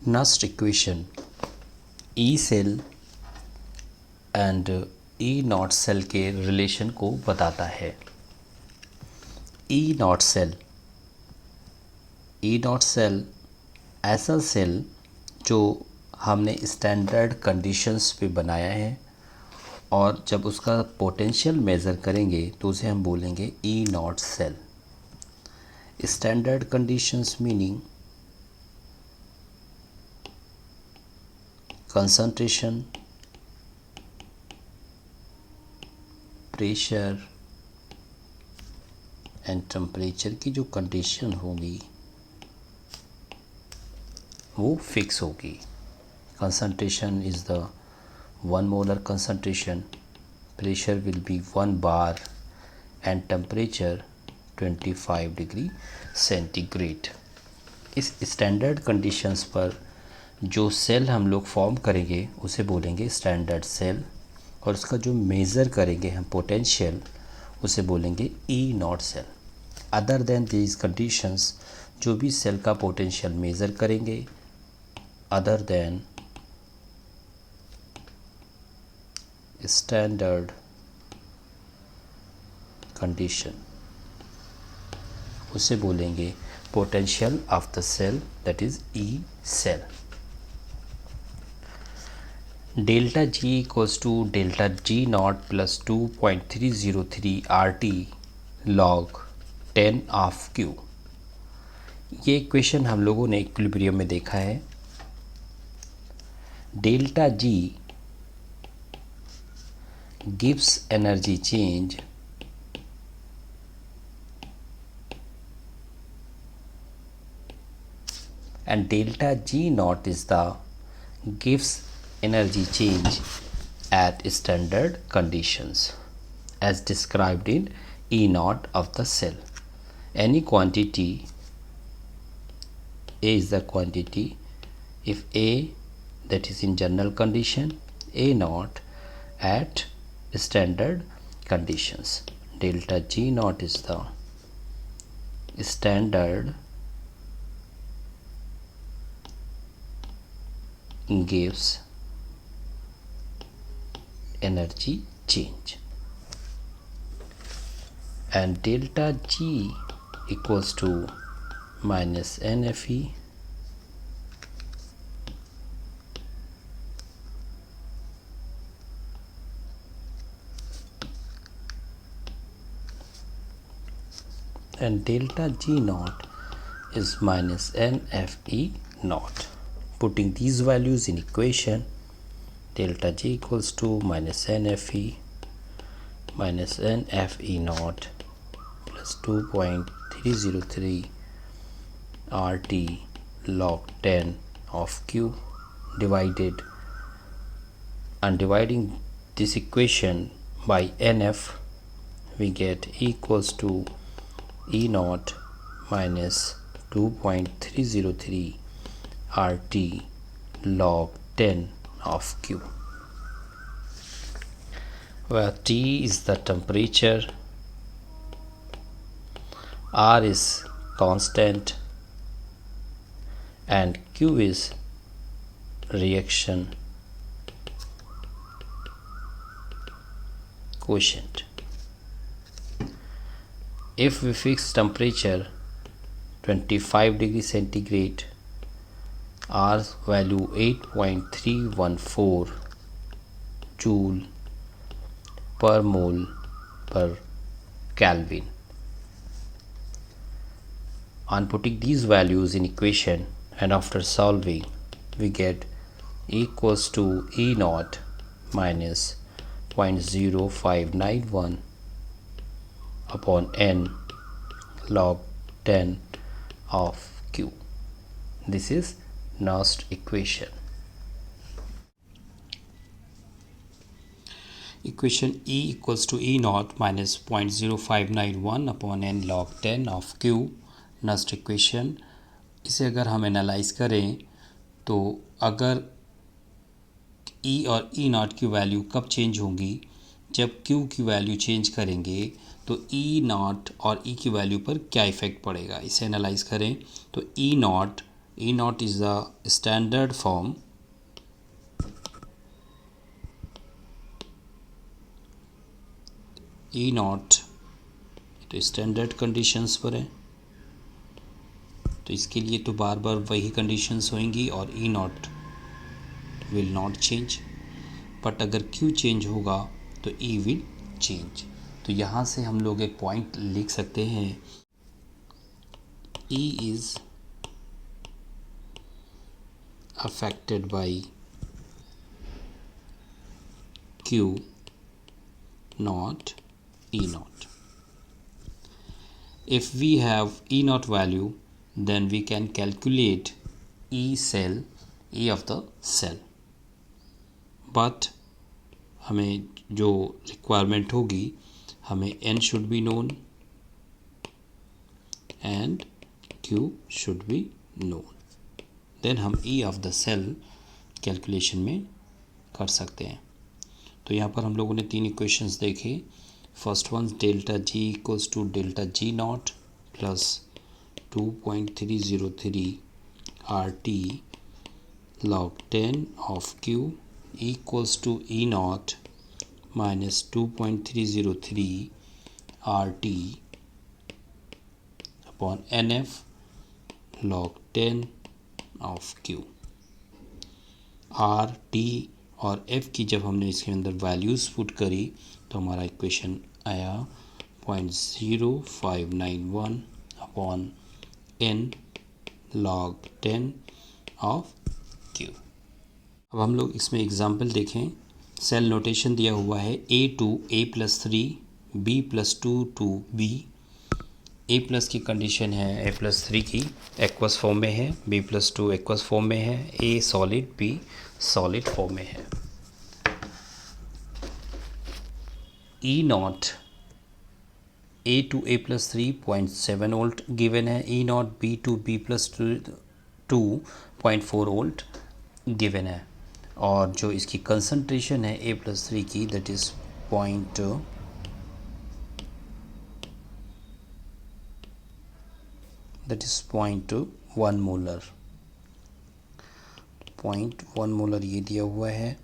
Nernst equation E cell and E naught cell के relation को बताता है। ई नॉट सेल ऐसा सेल जो हमने स्टैंडर्ड कंडीशंस पे बनाया है और जब उसका पोटेंशियल मेज़र करेंगे तो उसे हम बोलेंगे E naught cell. Standard conditions meaning concentration, pressure and temperature की जो कंडीशन होगी वो फिक्स होगी। Concentration is the 1 molar concentration, pressure will be 1 bar and temperature 25 degree centigrade. इस स्टैंडर्ड कंडीशंस पर जो सेल हम लोग फॉर्म करेंगे उसे बोलेंगे स्टैंडर्ड सेल, और उसका जो मेज़र करेंगे हम पोटेंशियल उसे बोलेंगे E naught cell. Other than these conditions जो भी सेल का पोटेंशियल मेज़र करेंगे अदर देन स्टैंडर्ड कंडीशन उसे बोलेंगे potential of the cell, that is E cell. Delta G equals to delta G naught plus 2.303 RT log 10 of Q. ये equation हम लोगों ने इक्विलिब्रियम में देखा है। Delta G gives energy change and delta G naught is the gives energy change at standard conditions as described in E naught of the cell. Any quantity, A is the quantity, if A, that is in general condition, A naught at standard conditions, delta G naught is the standard gives energy change, and delta G equals to minus NFE and delta G naught is minus NFE naught. Putting these values in equation, delta G equals to minus NFE naught plus 2.303 RT log 10 of Q divided, and dividing this equation by NF we get equals to E naught minus 2.303 RT log 10 of Q, where T is the temperature, R is constant, and Q is reaction quotient. If we fix temperature 25 degree centigrade, R's value 8.314 joule per mole per Kelvin. On putting these values in equation and after solving, we get equals to E naught minus 0.0591 upon N log 10 of Q. This is Nast equation. Equation E equals to E naught minus 0.0591 upon N log 10 of Q, Nast equation। इसे अगर हम analyse करें तो अगर E और E not की value कब change होंगी, जब Q की वैल्यू चेंज करेंगे तो E नॉट और E की वैल्यू पर क्या इफ़ेक्ट पड़ेगा। इसे एनालाइज करें तो E not E naught is the standard form E naught तो स्टैंडर्ड कंडीशंस पर है, तो इसके लिए तो बार बार वही कंडीशंस होंगी और E naught will not change, but अगर Q चेंज होगा तो E विल चेंज। तो यहाँ से हम लोग एक पॉइंट लिख सकते हैं, E is affected by Q naught E naught. If we have E naught value, then we can calculate E of the cell. But हमें जो requirement होगी, हमें N should be known and Q should be known. Then हम E of the cell calculation में कर सकते हैं। तो यहाँ पर हम लोगों ने 3 इक्वेशंस देखे। First one delta G equals to delta G naught plus 2.303 R T log 10 of Q equals to E naught minus 2.303 RT upon NF log 10 of Q। R T और एफ की जब हमने इसके अंदर वैल्यूज़ पुट करी तो हमारा equation आया 0.0591 upon n log 10 of Q। अब हम लोग इसमें एग्जांपल देखें। सेल नोटेशन दिया हुआ है A+3 B+2 to B। A plus की कंडीशन है A+3 की एक्वस फॉर्म में है, B+2 एक्वस फॉर्म में है, A solid B solid form में है। E naught A to A+3 0.7 volt given है, E not B to B+2 0.4 volt given है, और जो इसकी कंसंट्रेशन है A+3 की दैट इज़ 0.1 मोलर। 0.1 मोलर ये दिया हुआ है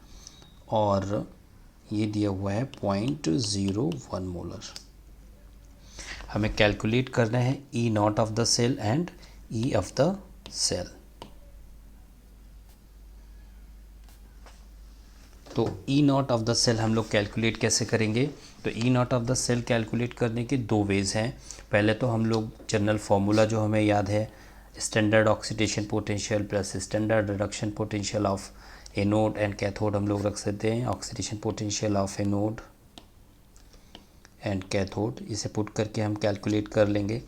और ये दिया हुआ है 0.01 मोलर। हमें कैलकुलेट करना है E naught of the cell and E of the cell. तो E naught of the cell हम लोग कैलकुलेट कैसे करेंगे? तो E naught of the cell calculate करने के 2 वेज़ हैं। पहले तो हम लोग जनरल फार्मूला जो हमें याद है, standard oxidation potential plus standard reduction potential of anode and cathode हम लोग रख सकते हैं। Oxidation potential of anode and cathode, इसे पुट करके हम कैलकुलेट कर लेंगे।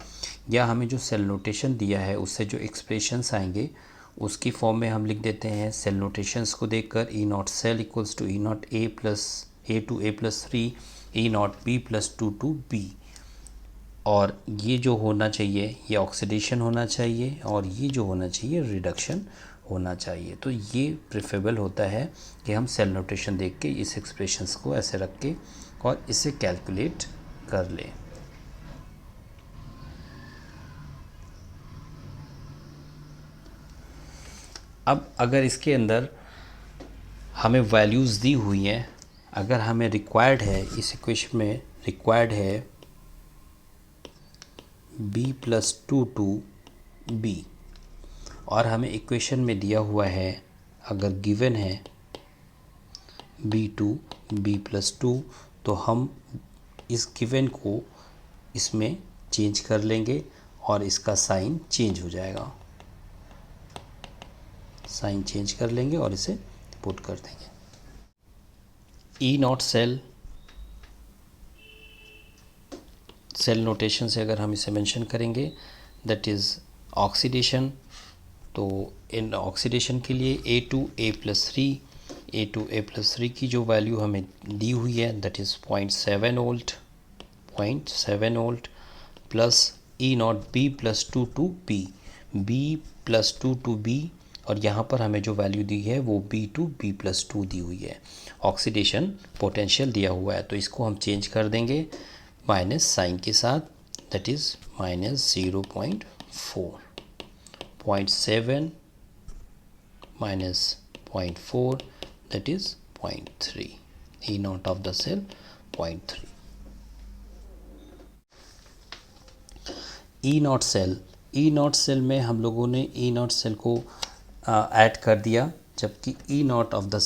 या हमें जो सेल नोटेशन दिया है उससे जो एक्सप्रेशंस आएंगे उसकी फॉर्म में हम लिख देते हैं। सेल नोटेशंस को देखकर E naught cell equals to E naught A to A+3 E naught B+2 to B। और ये जो होना चाहिए ये ऑक्सीडेशन होना चाहिए और ये जो होना चाहिए रिडक्शन होना चाहिए। तो ये प्रेफरेबल होता है कि हम सेल नोटेशन देख के इस एक्सप्रेशंस को ऐसे रख के और इसे कैलकुलेट कर लें। अब अगर इसके अंदर हमें वैल्यूज़ दी हुई हैं, अगर हमें रिक्वायर्ड है, इस इक्वेशन में रिक्वायर्ड है B+2 to B और हमें इक्वेशन में दिया हुआ है, अगर गिवन है B2 B+2, तो हम इस गिवन को इसमें चेंज कर लेंगे और इसका साइन चेंज हो जाएगा। साइन चेंज कर लेंगे और इसे पुट कर देंगे। E नॉट सेल नोटेशन से अगर हम इसे मेंशन करेंगे दैट इज़ ऑक्सीडेशन। तो इन ऑक्सीडेशन के लिए A to A+3 की जो वैल्यू हमें दी हुई है that is 0.7 volt plus E naught B+2 to B और यहाँ पर हमें जो वैल्यू दी है वो B to B+2 दी हुई है। ऑक्सीडेशन पोटेंशियल दिया हुआ है तो इसको हम चेंज कर देंगे माइनस साइन के साथ, that is -0.4 0.7 minus 0.4, that is 0.3. E naught of the cell 0.3. E naught cell में हम लोगों ने ई नॉट सेल को ऐड कर दिया, जबकि E naught of the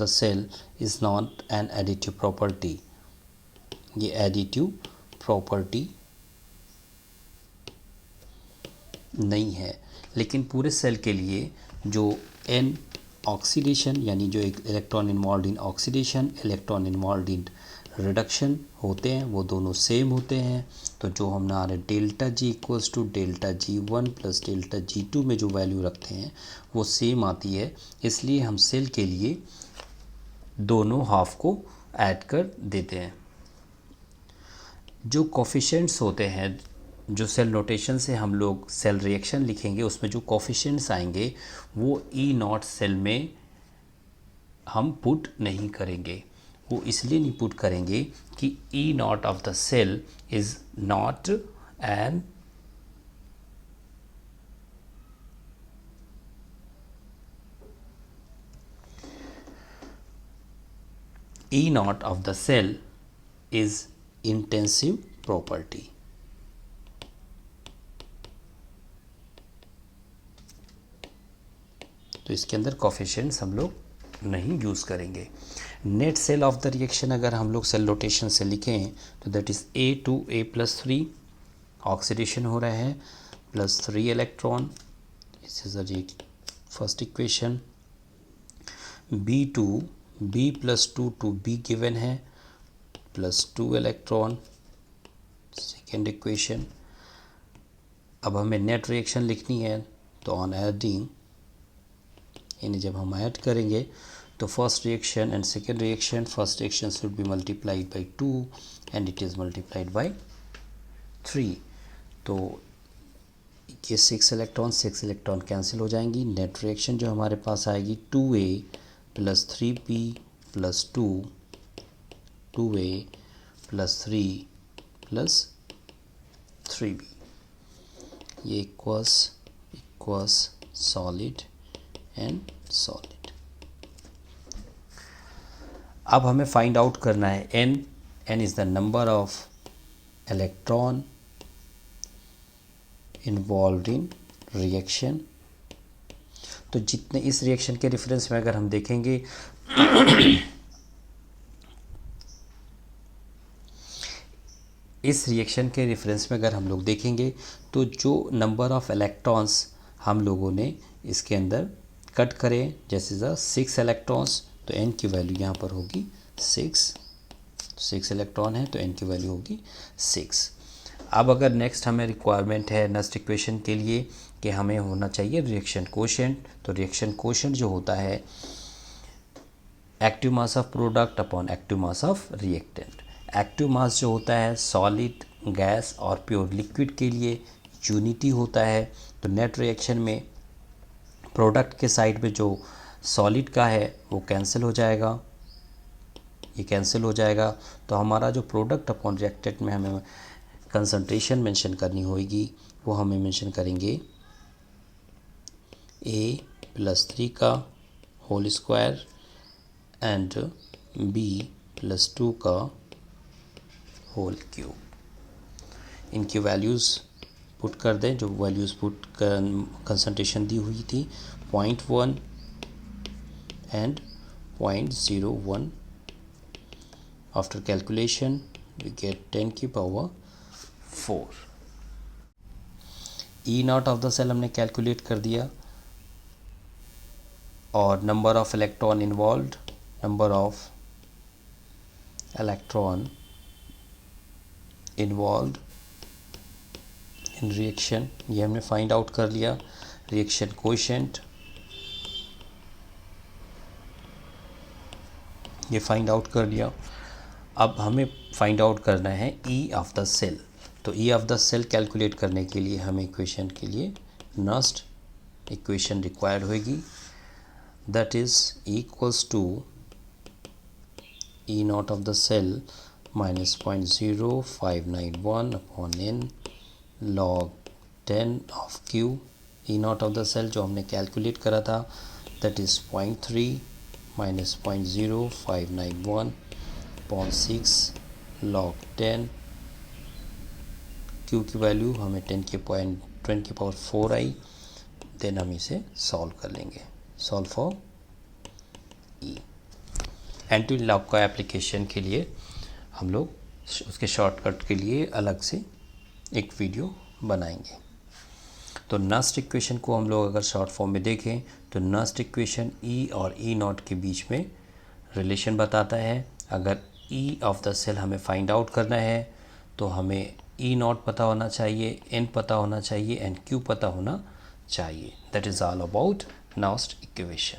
cell is not an additive property. ये एडिटिव प्रॉपर्टी नहीं है, लेकिन पूरे सेल के लिए जो एन ऑक्सीडेशन यानी जो एक electron involve in oxidation, electron involve in reduction होते हैं, वो दोनों सेम होते हैं. तो जो हमारे delta G equals to delta G1 plus delta G2 में जो वैल्यू रखते हैं वो सेम आती है. इसलिए हम सेल के लिए दोनों हाफ को ऐड कर देते हैं. जो कोफिशिएंट्स होते हैं, जो सेल नोटेशन से हम लोग सेल रिएक्शन लिखेंगे, उसमें जो कोफिशिएंट्स आएंगे वो ई नॉट सेल में हम पुट नहीं करेंगे. वो इसलिए नहीं पुट करेंगे कि E naught of the cell is not an E naught of the cell is intensive property. तो इसके अंदर कोफिशिएंट्स हम लोग नहीं यूज़ करेंगे. Net cell of the reaction अगर हम लोग सेल रोटेशन से लिखें तो दैट इज़ A+3 ऑक्सीडेशन हो रहा है +3 electron. This is the first equation. B+2 to B given है +2 इलेक्ट्रॉन, सेकेंड इक्वेशन. अब हमें नेट रिएक्शन लिखनी है, तो ऑन एडिंग यानी जब हम ऐड करेंगे तो first reaction and second reaction, first reaction should be multiplied by 2 and it is multiplied by 3. तो ये 6 इलेक्ट्रॉन कैंसिल हो जाएंगी. नेट रिएक्शन जो हमारे पास आएगी 2A + 3B + 2A + 3 + 3B. ये इक्वस सॉलिड एंड सॉलिड. अब हमें फाइंड आउट करना है n is the number of electron involved in reaction. तो जितने इस रिएक्शन के रेफरेंस में अगर हम देखेंगे इस रिएक्शन के रेफरेंस में अगर हम लोग देखेंगे तो जो नंबर ऑफ इलेक्ट्रॉन्स हम लोगों ने इसके अंदर कट करें, जैसे 6 इलेक्ट्रॉन्स, तो n की वैल्यू यहाँ पर होगी 6 इलेक्ट्रॉन है तो n की वैल्यू होगी 6. अब अगर नेक्स्ट हमें रिक्वायरमेंट है नेक्स्ट इक्वेशन के लिए कि हमें होना चाहिए रिएक्शन कोशेंट. तो रिएक्शन कोशेंट जो होता है active mass of product upon active mass of reactant. Active mass जो होता है सॉलिड, गैस और प्योर लिक्विड के लिए यूनिटी होता है. तो नेट रिएक्शन में प्रोडक्ट के साइड में जो सॉलिड का है वो कैंसिल हो जाएगा, ये कैंसिल हो जाएगा. तो हमारा जो प्रोडक्ट अपॉन रिएक्टेंट में हमें कंसंट्रेशन मेंशन करनी होगी वो हमें मेंशन करेंगे A+3 का होल स्क्वायर एंड B+2 का होल क्यूब. इनकी वैल्यूज़ पुट कर दें, जो वैल्यूज़ पुट कंसंट्रेशन दी हुई थी 0.1 and 0.01. After calculation we get 10 की power 4. E naught of the cell हमने कैलकुलेट कर दिया और number of electron involved, number of electron involved in reaction ये हमने फाइंड आउट कर लिया. रिएक्शन कोएफिशिएंट ये फाइंड आउट कर लिया. अब हमें फाइंड आउट करना है E ऑफ द सेल. तो E of the cell calculate करने के लिए हमें इक्वेशन के लिए नेक्स्ट इक्वेशन रिक्वायर्ड होगी, that is equals to E naught of the cell minus 0.0591 upon n log 10 of Q. E naught of the cell जो हमने कैलकुलेट करा था that is 0.3 minus 0.0591 upon 6 log 10. Q की value हमें 10 की power 4 आई. Then हम इसे सॉल्व कर लेंगे. Solve for E. Anti log का एप्लीकेशन के लिए हम लोग उसके शॉर्टकट के लिए अलग से एक वीडियो बनाएंगे. तो नस्ट इक्वेशन को हम लोग अगर शॉर्ट फॉर्म में देखें तो नस्ट इक्वेशन E और E नॉट के बीच में रिलेशन बताता है. अगर E ऑफ द सेल हमें फाइंड आउट करना है तो हमें E नॉट पता होना चाहिए, N पता होना चाहिए एंड Q पता होना चाहिए. That is all about Nernst equation.